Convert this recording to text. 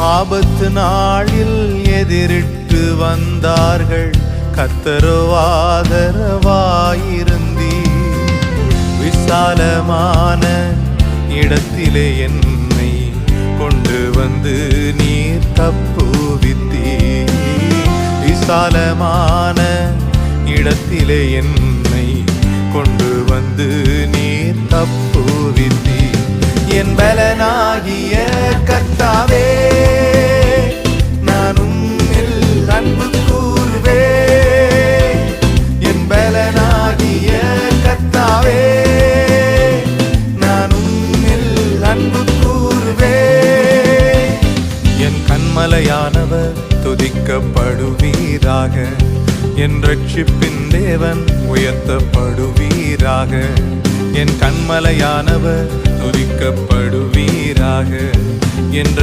ஆபத்து நாளில் எதிரிட்டு வந்தார்கள், கர்த்தரோ ஆதரவாயிருந்தீர். விசாலமான இடத்திலே என்னை கொண்டு வந்து நீர் தப்புவித்தீர். விசாலமான இடத்திலே என்னை கொண்டு வந்து நீர் தப்புவித்தீர். என் பலனாகிய கர்த்தாவே, நான் உம்மில் அன்பு கூறுவே. என் பலனாகிய கர்த்தாவே, நான் உம்மில் அன்பு கூறுவே. என் கன்மலையானவர் துதிக்கப்படுவீராக, என் ரட்சிப்பின் தேவன் உயர்த்தப்படுவீராக. என் கன்மலையானவர் துதிக்கப்படுவீராக, என்